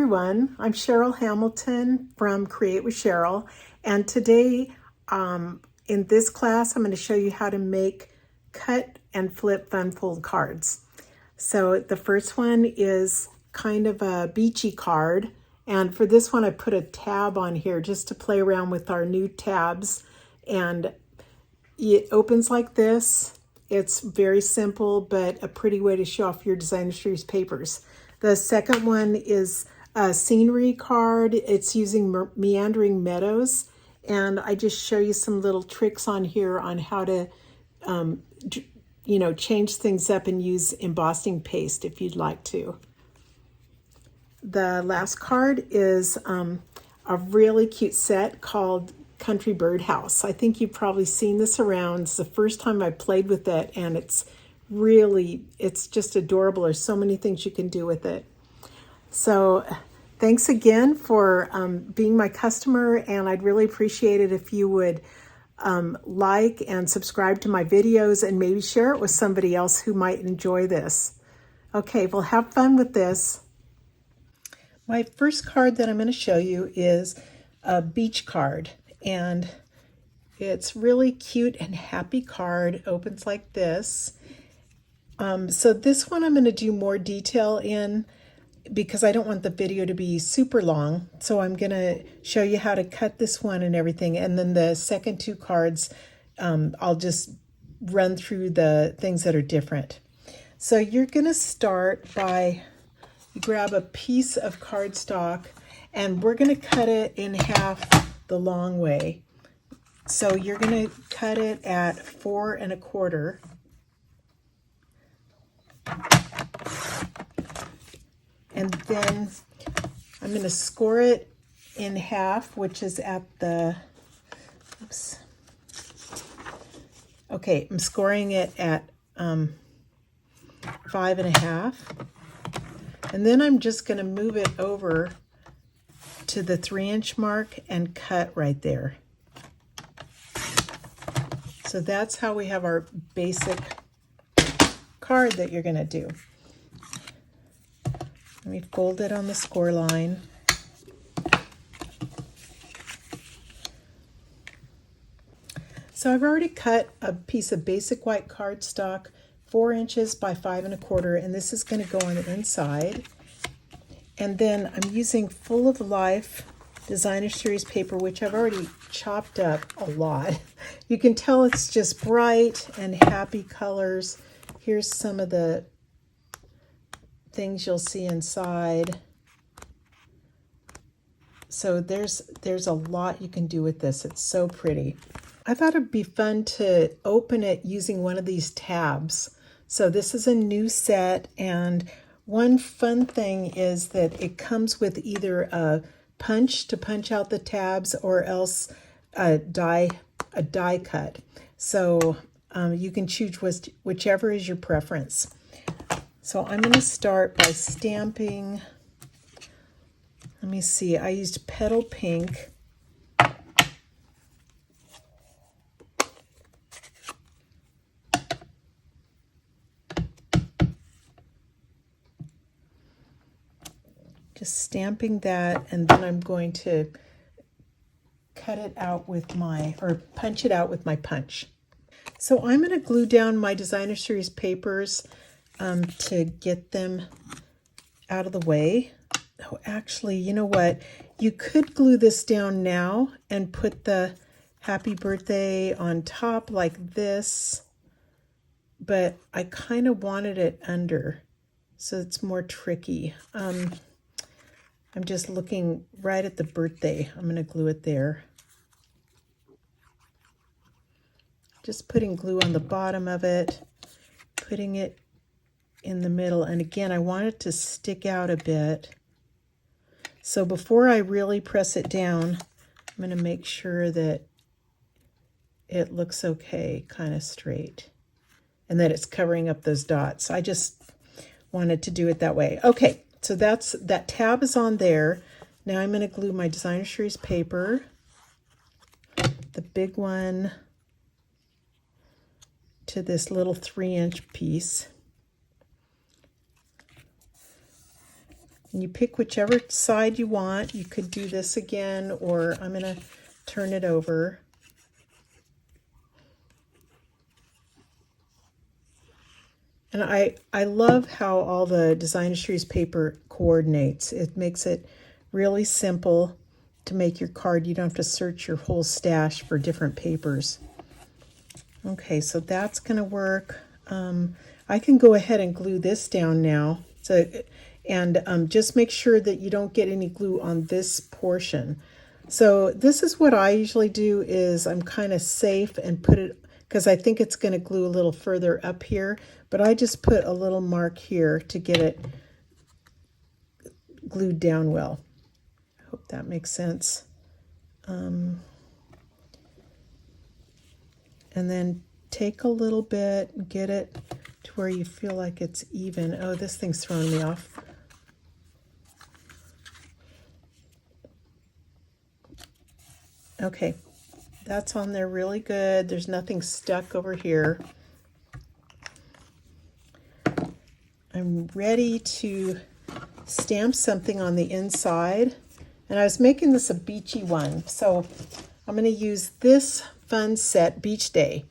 everyone, I'm Cheryl Hamilton from Create with Cheryl, and today in this class I'm going to show you how to make cut and flip fun fold cards. So the first one is kind of a beachy card, and for this one I put a tab on here just to play around with our new tabs, and it opens like this. It's very simple, but a pretty way to show off your designer series papers. The second one is a scenery card. It's using meandering meadows, and I just show you some little tricks on here on how to change things up and use embossing paste if you'd like to. The last card is a really cute set called Country Birdhouse. I think you've probably seen this around. It's the first time I played with it, and it's just adorable. There's so many things you can do with it. So thanks again for being my customer, and I'd really appreciate it if you would like and subscribe to my videos and maybe share it with somebody else who might enjoy this. Okay, well, have fun with this. My first card that I'm going to show you is a beach card, and it's really cute and happy card. It opens like this. So this one I'm going to do more detail in because I don't want the video to be super long. So I'm going to show you how to cut this one and everything. And then the second two cards, I'll just run through the things that are different. So you're going to start by grab a piece of cardstock, and we're going to cut it in half the long way. So you're going to cut it at 4 1/4. And then I'm going to score it in half, which is at the, oops. Okay, I'm scoring it at 5 1/2. And then I'm just going to move it over to the 3-inch mark and cut right there. So that's how we have our basic card that you're going to do. Let me fold it on the score line. So I've already cut a piece of basic white cardstock, 4 inches by 5 1/4, and this is going to go on the inside. And then I'm using Full of Life Designer Series paper, which I've already chopped up a lot. You can tell it's just bright and happy colors. Here's some of the things you'll see inside. So there's a lot you can do with this. It's so pretty. I thought it'd be fun to open it using one of these tabs. So this is a new set, and one fun thing is that it comes with either a punch to punch out the tabs or else a die cut. So you can choose whichever is your preference. So I'm going to start by stamping. Let me see, I used Petal Pink. Just stamping that, and then I'm going to cut it out with punch it out with my punch. So I'm going to glue down my Designer Series papers to get them out of the way. Oh, actually, you know what? You could glue this down now and put the happy birthday on top like this, but I kind of wanted it under, so it's more tricky. I'm just looking right at the birthday. I'm going to glue it there. Just putting glue on the bottom of it, putting it in the middle. And again, I want it to stick out a bit. So before I really press it down, I'm going to make sure that it looks okay, kind of straight, and that it's covering up those dots. I just wanted to do it that way. Okay. So that tab is on there. Now I'm going to glue my Designer Series paper, the big one, to this little 3-inch piece. And you pick whichever side you want. You could do this again, or I'm going to turn it over. And I love how all the Designer Series paper coordinates. It makes it really simple to make your card. You don't have to search your whole stash for different papers. Okay, so that's going to work. I can go ahead and glue this down now. So, and just make sure that you don't get any glue on this portion. So this is what I usually do, is I'm kind of safe and put it, because I think it's going to glue a little further up here, but I just put a little mark here to get it glued down well. I hope that makes sense. And then take a little bit and get it to where you feel like it's even. Oh, this thing's throwing me off. Okay, that's on there really good. There's nothing stuck over here. I'm ready to stamp something on the inside. And I was making this a beachy one. So I'm going to use this fun set, Beach Day.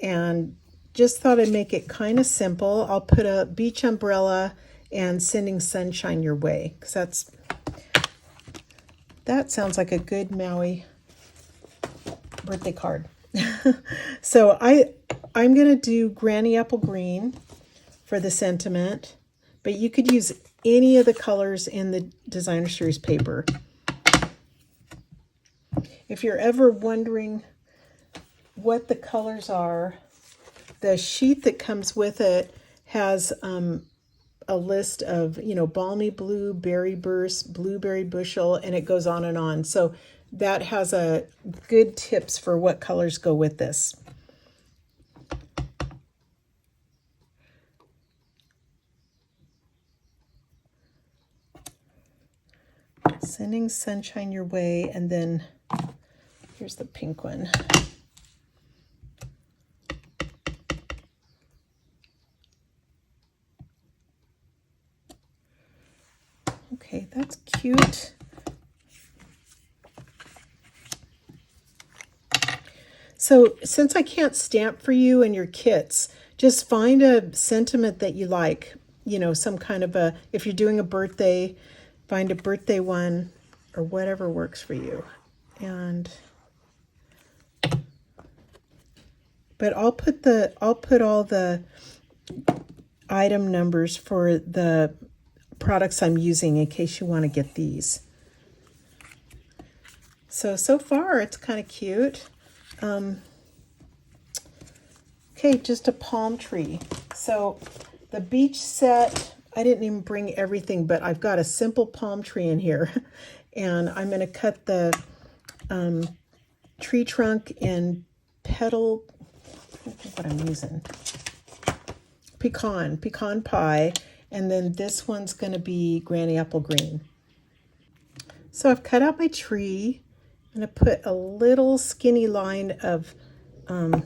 And just thought I'd make it kind of simple. I'll put a beach umbrella and sending sunshine your way, because that sounds like a good Maui birthday card. So I'm going to do Granny Apple Green for the sentiment, but you could use any of the colors in the Designer Series paper. If you're ever wondering what the colors are, the sheet that comes with it has a list of, balmy blue, berry burst, blueberry bushel, and it goes on and on. So that has a good tips for what colors go with this. Sending sunshine your way, and then here's the pink one. Okay, that's cute. So since I can't stamp for you and your kits, just find a sentiment that you like, some kind of if you're doing a birthday, find a birthday one or whatever works for you. But I'll put all the item numbers for the products I'm using in case you want to get these. So far it's kind of cute. Okay, just a palm tree. So the beach set, I didn't even bring everything, but I've got a simple palm tree in here. And I'm going to cut the tree trunk in petal, I don't think what I'm using, pecan pie. And then this one's going to be Granny Apple Green. So I've cut out my tree. I'm going to put a little skinny line of my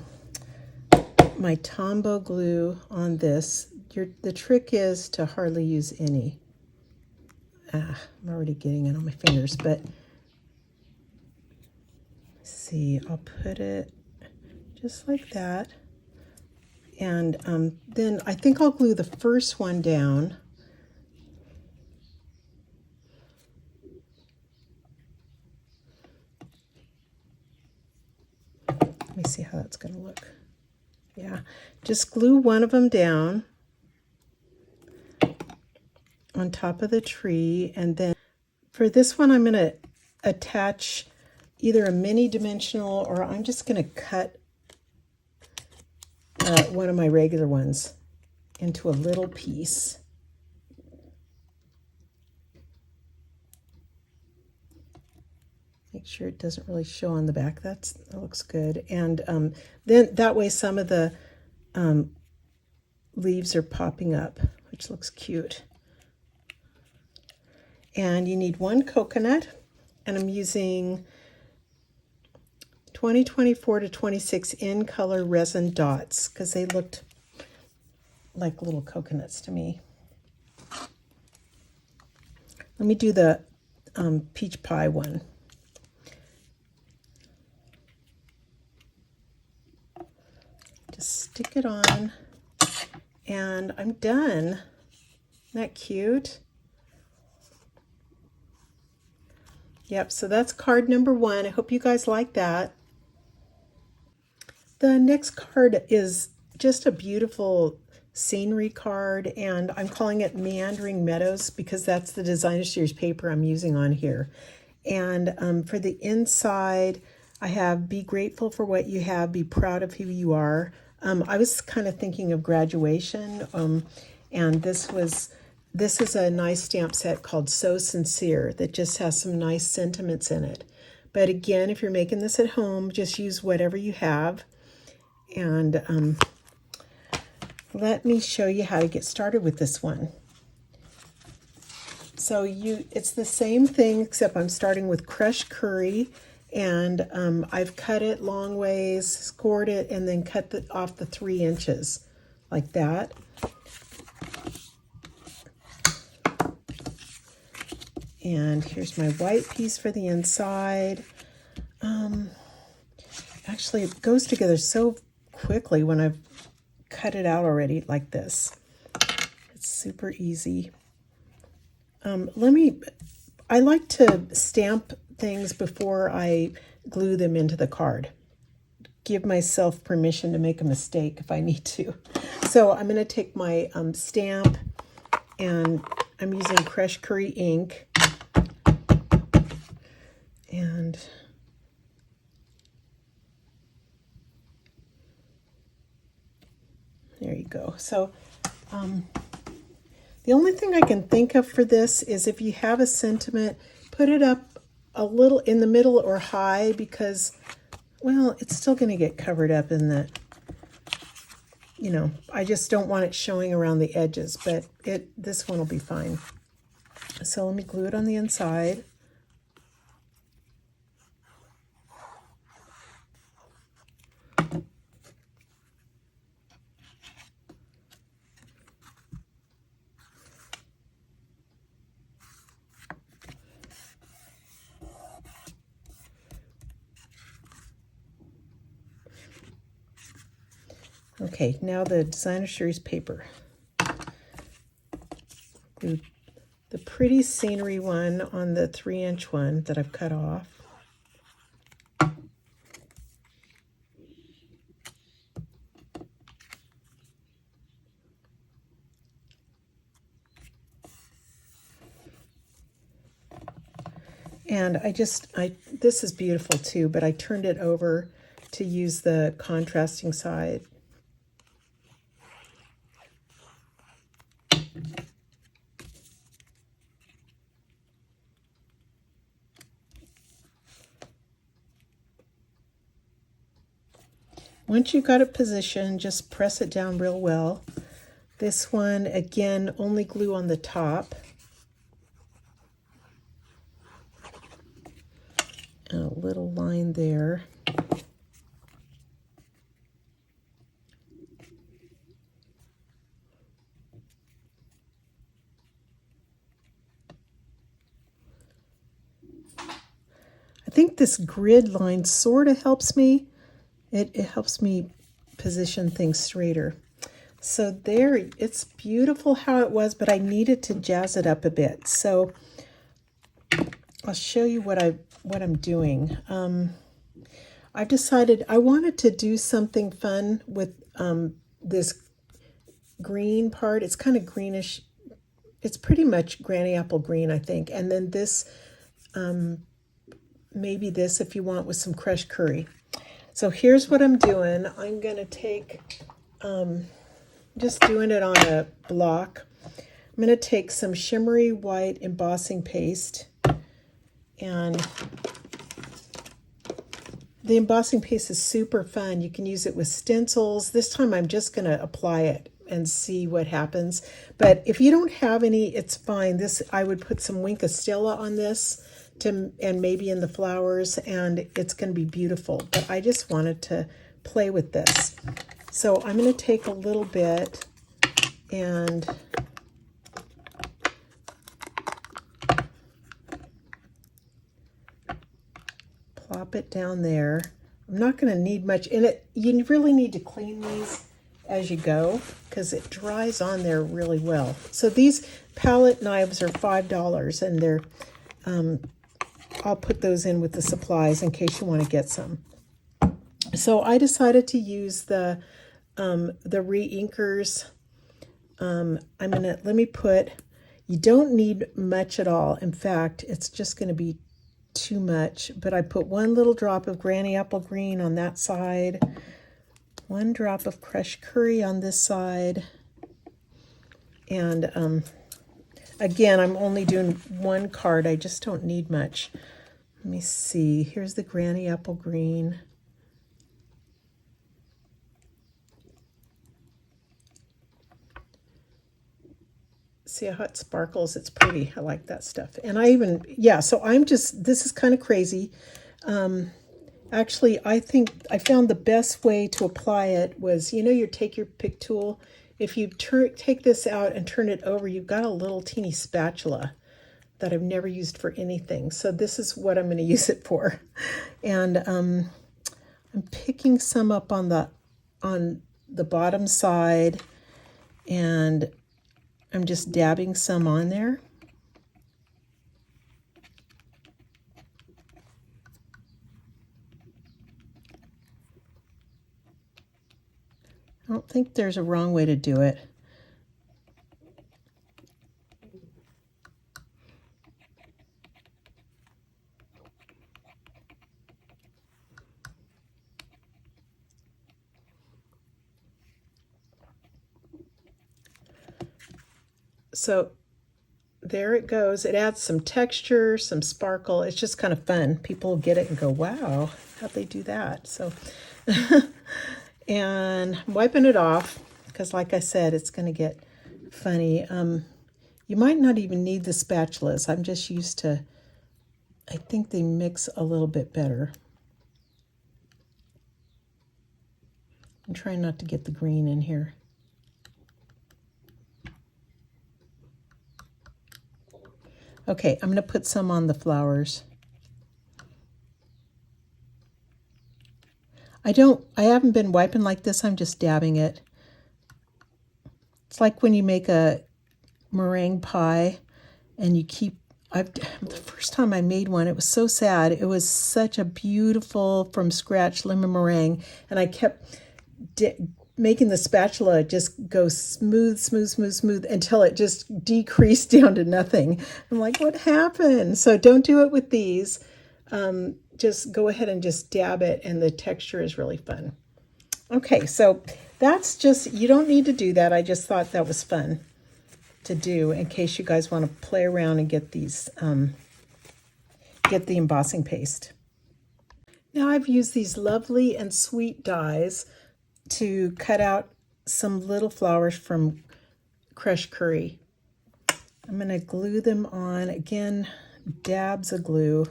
Tombow glue on this. The trick is to hardly use any. I'm already getting it on my fingers, but let's see, I'll put it just like that. And then I think I'll glue the first one down. Let me see how that's going to look. Yeah, just glue one of them down on top of the tree. And then for this one, I'm going to attach either a mini dimensional, or I'm just going to cut one of my regular ones into a little piece. Make sure it doesn't really show on the back. That looks good. And then that way some of the leaves are popping up, which looks cute. And you need one coconut, and I'm using 2024 to 26 In Color Resin Dots because they looked like little coconuts to me. Let me do the peach pie one. Just stick it on, and I'm done. Isn't that cute? Yep, so that's card number 1. I hope you guys like that. The next card is just a beautiful scenery card, and I'm calling it Meandering Meadows because that's the designer series paper I'm using on here. And for the inside, I have be grateful for what you have, be proud of who you are. I was kind of thinking of graduation, and this is a nice stamp set called So Sincere that just has some nice sentiments in it. But again, if you're making this at home, just use whatever you have. And let me show you how to get started with this one. So it's the same thing, except I'm starting with crushed curry, and I've cut it long ways, scored it, and then cut off the 3 inches like that. And here's my white piece for the inside. Actually, it goes together so quickly when I've cut it out already like this. It's super easy. I like to stamp things before I glue them into the card. Give myself permission to make a mistake if I need to. So I'm going to take my stamp, and I'm using crushed curry ink. And there you go. So the only thing I can think of for this is if you have a sentiment, put it up a little in the middle or high, because, well, it's still going to get covered up in the, I just don't want it showing around the edges, but this one will be fine. So let me glue it on the inside. Okay, now the designer series paper. Glue the pretty scenery one on the 3-inch one that I've cut off. And this is beautiful too, but I turned it over to use the contrasting side. Once you've got it positioned, just press it down real well. This one, again, only glue on the top. And a little line there. I think this grid line sort of helps me. It helps me position things straighter. So there, it's beautiful how it was, but I needed to jazz it up a bit. So I'll show you what I'm doing. I've decided I wanted to do something fun with this green part. It's kind of greenish. It's pretty much granny apple green, I think. And then this, maybe this if you want, with some crushed curry. So here's what I'm doing. I'm going to take, just doing it on a block. I'm going to take some shimmery white embossing paste, and the embossing paste is super fun. You can use it with stencils. This time I'm just going to apply it and see what happens. But if you don't have any, it's fine. I would put some Wink of Stella on this, and maybe in the flowers, and it's going to be beautiful. But I just wanted to play with this. So I'm going to take a little bit and drop it down there. I'm not going to need much in it. You really need to clean these as you go because it dries on there really well. So these palette knives are $5 and they're, I'll put those in with the supplies in case you want to get some. So I decided to use the re-inkers. Let me put, you don't need much at all. In fact, it's just going to be too much, but I put one little drop of Granny Apple Green on that side, one drop of crushed curry on this side, and again, I'm only doing one card. I just don't need much. Let me see. Here's the Granny Apple Green. See how it sparkles? It's pretty. I like that stuff. And I even, yeah, so this is kind of crazy. Actually, I think I found the best way to apply it was, you take your pick tool. If you take this out and turn it over, you've got a little teeny spatula that I've never used for anything. So this is what I'm going to use it for. And I'm picking some up on the bottom side, and I'm just dabbing some on there. I don't think there's a wrong way to do it. So there it goes. It adds some texture, some sparkle. It's just kind of fun. People get it and go, wow, how'd they do that? So, and I'm wiping it off because like I said, it's going to get funny. You might not even need the spatulas. I'm just used to, I think they mix a little bit better. I'm trying not to get the green in here. Okay, I'm going to put some on the flowers. I haven't been wiping like this. I'm just dabbing it. It's like when you make a meringue pie and you keep, the first time I made one, it was so sad. It was such a beautiful from scratch lemon meringue, and I kept making the spatula just go smooth until it just decreased down to nothing. I'm like, what happened? So don't do it with these. Just go ahead and just dab it, and the texture is really fun. Okay, so that's just, you don't need to do that. I just thought that was fun to do in case you guys want to play around and get these, get the embossing paste. Now I've used these lovely and sweet dies to cut out some little flowers from crushed curry. I'm going to glue them on, again, dabs of glue,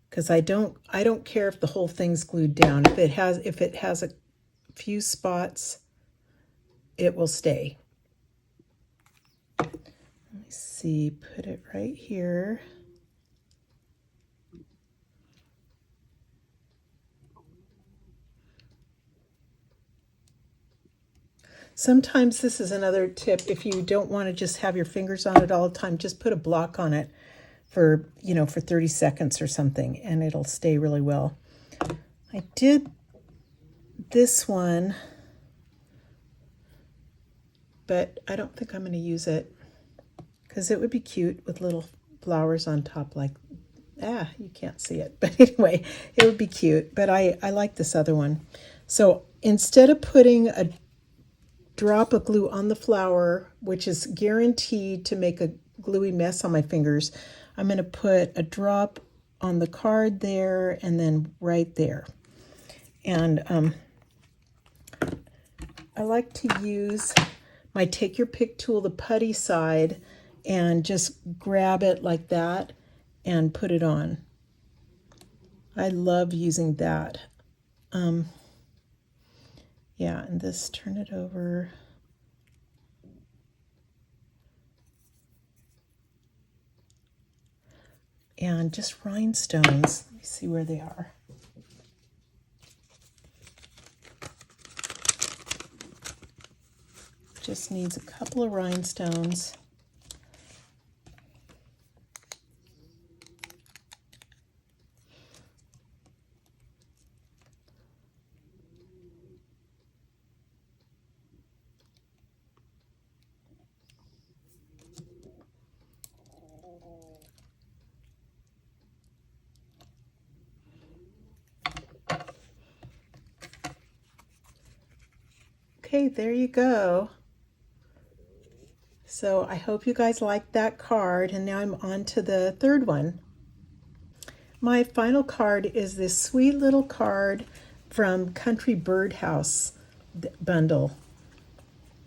because I don't care if the whole thing's glued down. If it has a few spots, it will stay. Let me see, put it right here. Sometimes this is another tip. If you don't want to just have your fingers on it all the time, just put a block on it for 30 seconds or something, and it'll stay really well. I did this one, but I don't think I'm going to use it because it would be cute with little flowers on top like, you can't see it. But anyway, it would be cute, but I like this other one. So instead of putting a drop of glue on the flower, which is guaranteed to make a gluey mess on my fingers, I'm going to put a drop on the card there and then right there. And I like to use my take your pick tool, the putty side, and just grab it like that and put it on. I love using that. Yeah, and this, turn it over. and just rhinestones. Let me see where they are. Just needs a couple of rhinestones. Okay, there you go. So I hope you guys liked that card, and now I'm on to the third one. My final card is this sweet little card from Country Birdhouse bundle.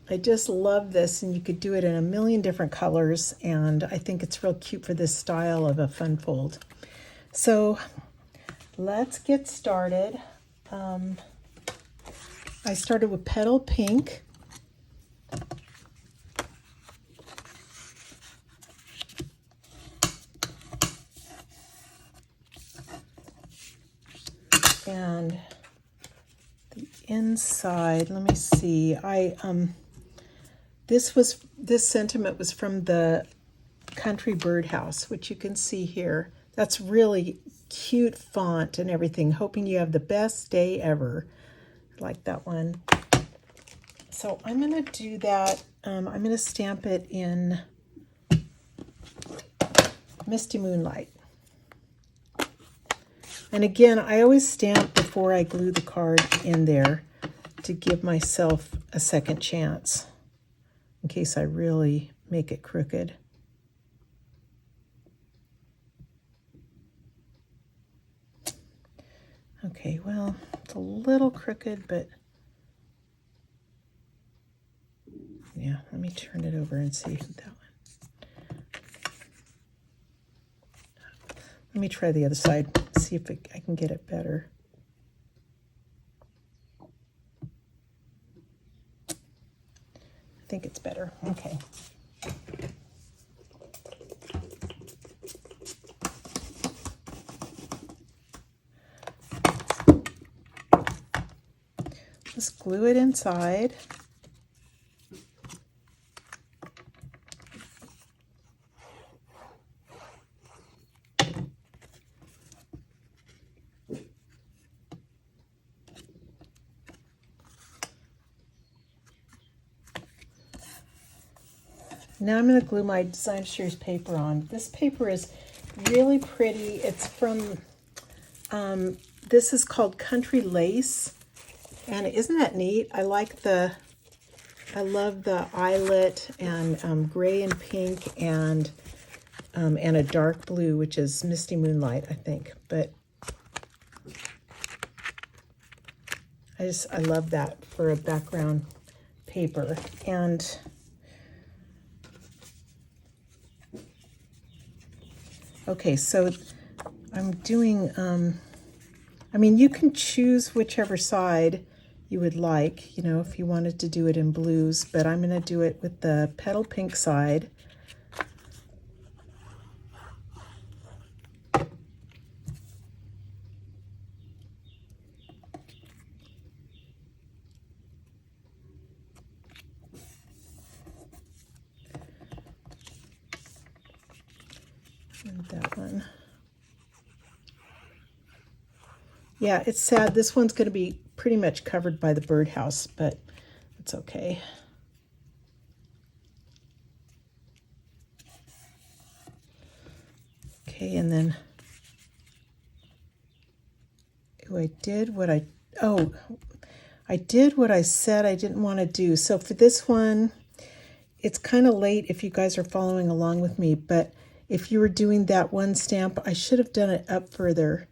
I just love this, and you could do it in a million different colors, and I think it's real cute for this style of a fun fold. So let's get started. I started with Petal Pink. And the inside, let me see. This sentiment was from the Country Birdhouse, which you can see here. That's really cute font and everything. Hoping you have the best day ever. I like that one. So I'm going to do that. I'm going to stamp it in Misty Moonlight. And again, I always stamp before I glue the card in there to give myself a second chance in case I really make it crooked. Okay, well, it's a little crooked, but yeah, let me turn it over and see that one. Let me try the other side, see if I can get it better. I think it's better. Okay. Just glue it inside. Now I'm going to glue my Design Series paper on. This paper is really pretty. It's from, this is called Country Lace. And isn't that neat? I love the eyelet and gray and pink and a dark blue, which is Misty Moonlight, I think. But I love that for a background paper. And okay, so I'm doing, I mean, you can choose whichever side you would like, you know, if you wanted to do it in blues, but I'm going to do it with the Petal Pink side. And that one. Yeah, it's sad. This one's going to be pretty much covered by the birdhouse, but it's okay. Okay, and then I did what I said I didn't want to do. So for this one, it's kind of late if you guys are following along with me, but if you were doing that one stamp, I should have done it up further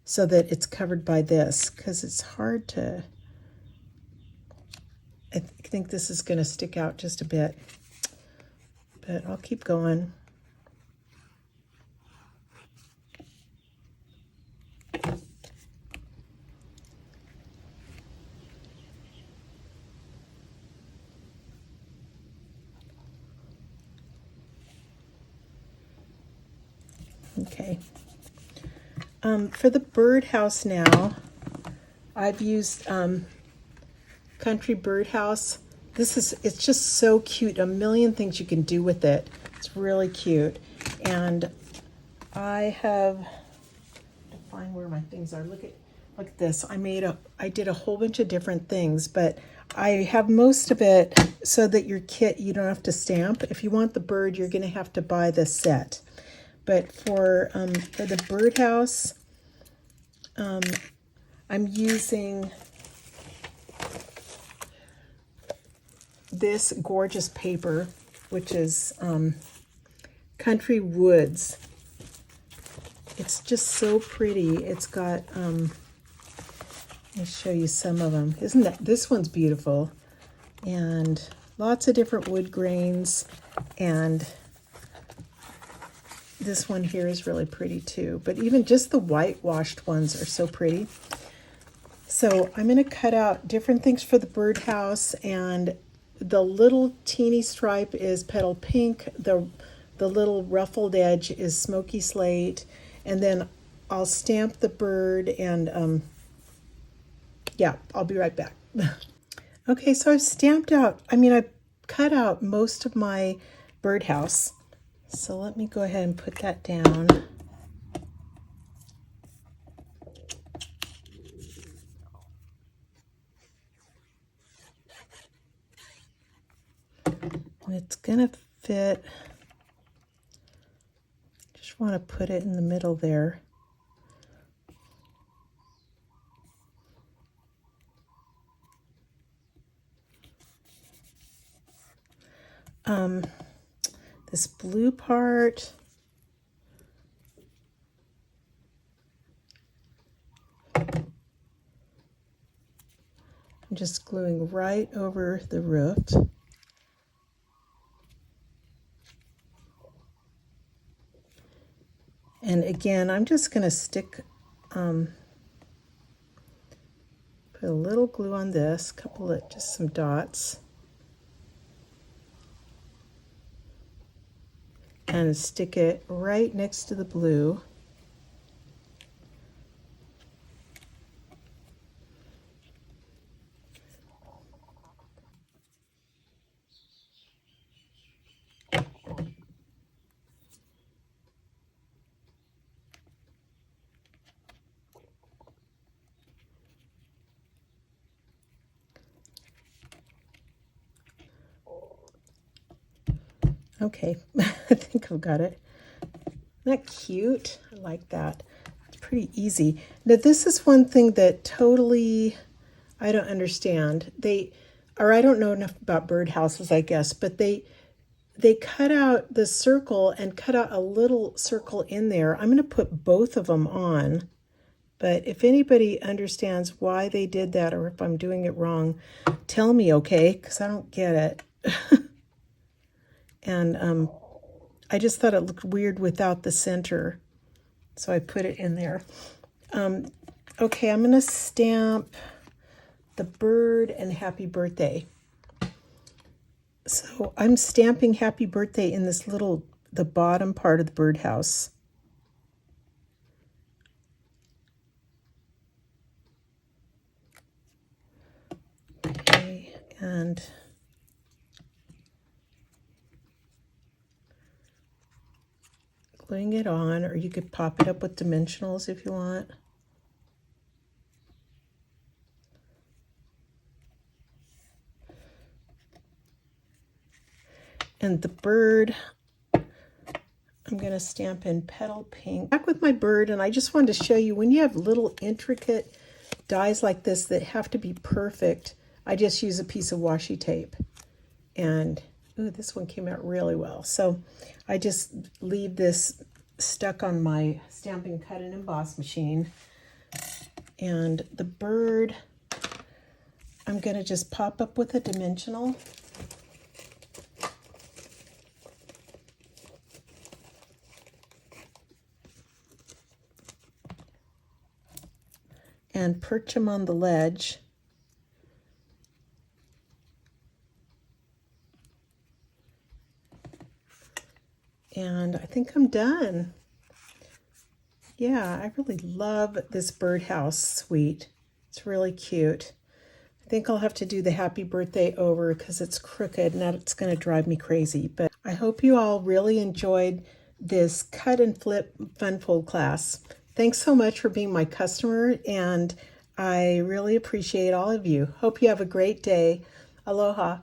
so that it's covered by this, because it's hard to, I think this is going to stick out just a bit, but I'll keep going. Okay. For the birdhouse now, I've used Country Birdhouse. It's just so cute. A million things you can do with it. It's really cute. And I have to find where my things are. Look at this. I did a whole bunch of different things, but I have most of it so that your kit, you don't have to stamp. If you want the bird, you're going to have to buy the set. But for the birdhouse, I'm using this gorgeous paper, which is Country Woods. It's just so pretty. It's got, let me show you some of them. This one's beautiful. And lots of different wood grains. And this one here is really pretty too. But even just the whitewashed ones are so pretty. So I'm going to cut out different things for the birdhouse, and the little teeny stripe is petal pink. The little ruffled edge is smoky slate, and then I'll stamp the bird, and yeah, I'll be right back. Okay, so I've stamped out, I've cut out most of my birdhouse. So let me go ahead and put that down. And it's gonna fit. Just want to put it in the middle there. This blue part, I'm just gluing right over the root. And again, I'm just going to stick, put a little glue on this, just some dots. And stick it right next to the blue. Okay, I think I've got it. Isn't that cute? I like that. It's pretty easy. Now this is one thing that totally I don't understand. I don't know enough about birdhouses, I guess, but they cut out the circle and cut out a little circle in there. I'm going to put both of them on, but if anybody understands why they did that or if I'm doing it wrong, tell me, okay? Because I don't get it. And I just thought it looked weird without the center, so I put it in there. Okay, I'm going to stamp the bird and happy birthday. So I'm stamping happy birthday in the bottom part of the birdhouse. Okay, and gluing it on, or you could pop it up with dimensionals if you want. And the bird, I'm going to stamp in petal pink. Back with my bird, and I just wanted to show you when you have little intricate dies like this that have to be perfect, I just use a piece of washi tape. And ooh, this one came out really well. So I just leave this stuck on my Stampin' Cut and Emboss machine. And the bird, I'm going to just pop up with a dimensional. And perch them on the ledge. And I think I'm done. Yeah, I really love this birdhouse suite. It's really cute. I think I'll have to do the happy birthday over because it's crooked and that's going to drive me crazy. But I hope you all really enjoyed this cut and flip fun fold class. Thanks so much for being my customer, and I really appreciate all of you. Hope you have a great day. Aloha.